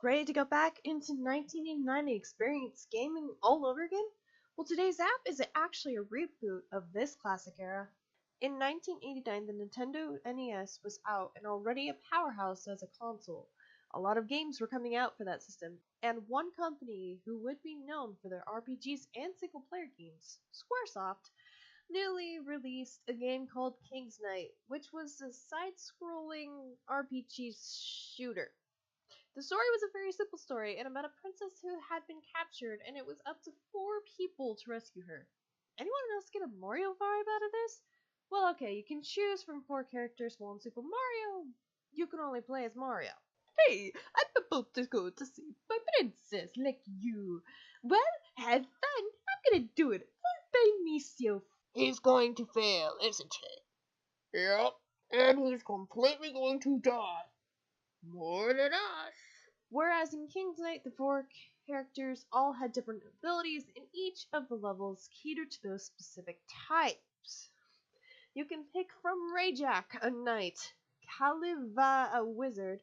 Ready to go back into 1989 and experience gaming all over again? Well, today's app is actually a reboot of this classic era. In 1989, the Nintendo NES was out and already a powerhouse as a console. A lot of games were coming out for that system, and one company who would be known for their RPGs and single-player games, Squaresoft, newly released a game called King's Knight, which was a side-scrolling RPG shooter. The story was a very simple story and about a princess who had been captured, and it was up to 4 people to rescue her. Anyone else get a Mario vibe out of this? Well, okay, you can choose from 4 characters, while in Super Mario, you can only play as Mario. Hey, I'm about to go to see my princess like you. Well, have fun. I'm gonna do it all by myself. He's going to fail, isn't he? Yep, and he's completely going to die. More than us. Whereas in King's Knight, the 4 characters all had different abilities, and each of the levels catered to those specific types. You can pick from Rajak, a knight, Kaliva, a wizard,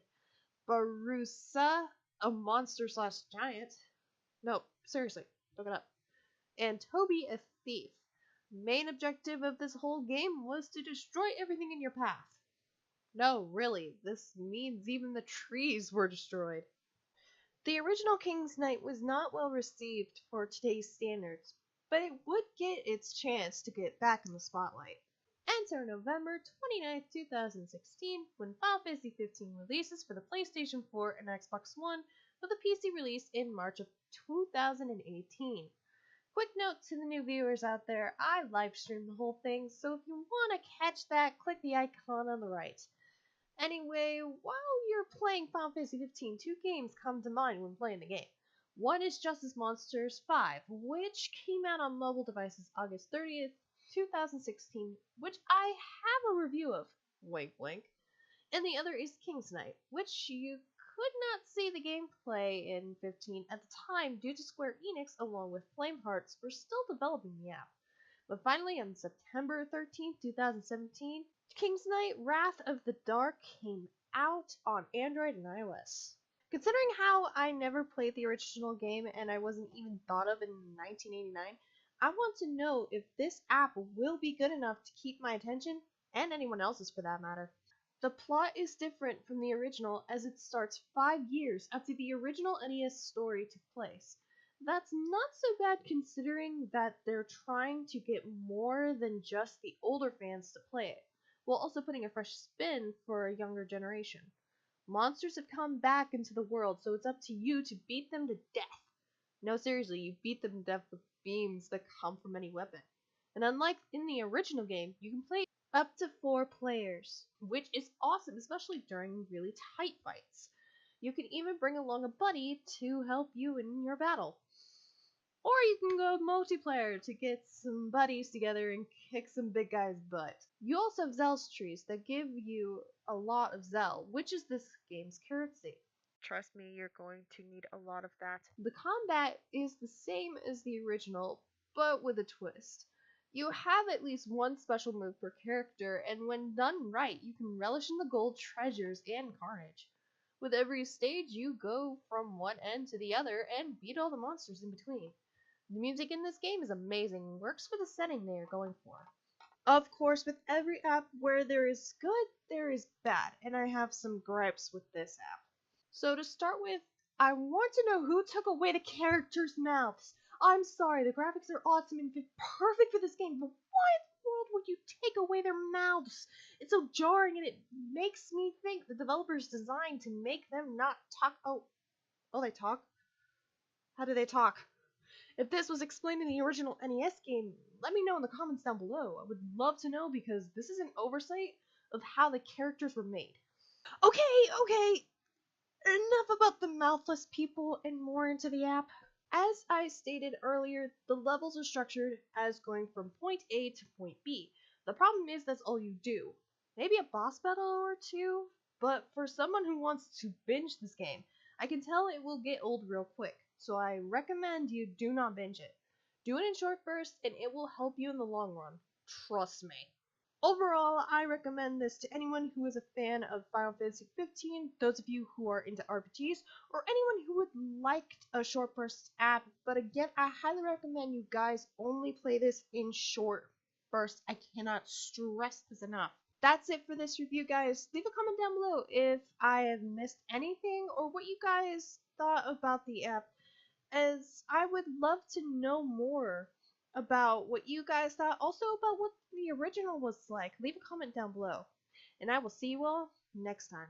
Barusa, a monster/giant. No, seriously, look it up. And Toby, a thief. Main objective of this whole game was to destroy everything in your path. No, really, this means even the trees were destroyed. The original King's Knight was not well received for today's standards, but it would get its chance to get back in the spotlight. Enter November 29, 2016, when Final Fantasy 15 releases for the PlayStation 4 and Xbox One, with a PC release in March of 2018. Quick note to the new viewers out there, I live streamed the whole thing, so if you want to catch that, click the icon on the right. Anyway, while you're playing Final Fantasy 15, 2 games come to mind when playing the game. One is Justice Monsters 5, which came out on mobile devices August 30th, 2016, which I have a review of, wink wink. And the other is King's Knight, which you could not see the gameplay in 15 at the time due to Square Enix along with Flamehearts were still developing the app. But finally, on September 13th, 2017, King's Knight Wrath of the Dark came out on Android and iOS. Considering how I never played the original game and I wasn't even thought of in 1989, I want to know if this app will be good enough to keep my attention, and anyone else's for that matter. The plot is different from the original as it starts 5 years after the original NES story took place. That's not so bad considering that they're trying to get more than just the older fans to play it, while also putting a fresh spin for a younger generation. Monsters have come back into the world, so it's up to you to beat them to death. No, seriously, you beat them to death with beams that come from any weapon. And unlike in the original game, you can play up to 4 players, which is awesome, especially during really tight fights. You can even bring along a buddy to help you in your battle. Or you can go multiplayer to get some buddies together and kick some big guy's butt. You also have Zell's trees that give you a lot of Zell, which is this game's currency. Trust me, you're going to need a lot of that. The combat is the same as the original, but with a twist. You have at least one special move per character, and when done right, you can relish in the gold treasures and carnage. With every stage, you go from one end to the other and beat all the monsters in between. The music in this game is amazing and works for the setting they are going for. Of course, with every app where there is good, there is bad, and I have some gripes with this app. So to start with, I want to know who took away the characters' mouths. I'm sorry, the graphics are awesome and perfect for this game, but why in the world would you take away their mouths? It's so jarring and it makes me think the developers designed to make them not talk. Oh, they talk? How do they talk? If this was explained in the original NES game, let me know in the comments down below. I would love to know because this is an oversight of how the characters were made. Okay. Enough about the mouthless people and more into the app. As I stated earlier, the levels are structured as going from point A to point B. The problem is that's all you do. Maybe a boss battle or 2, but for someone who wants to binge this game, I can tell it will get old real quick, so I recommend you do not binge it. Do it in short bursts and it will help you in the long run. Trust me. Overall, I recommend this to anyone who is a fan of Final Fantasy 15, those of you who are into RPGs, or anyone who would like a short burst app. But again, I highly recommend you guys only play this in short bursts. I cannot stress this enough. That's it for this review, guys. Leave a comment down below if I have missed anything or what you guys thought about the app, as I would love to know more about what you guys thought, also about what the original was like. Leave a comment down below, and I will see you all next time.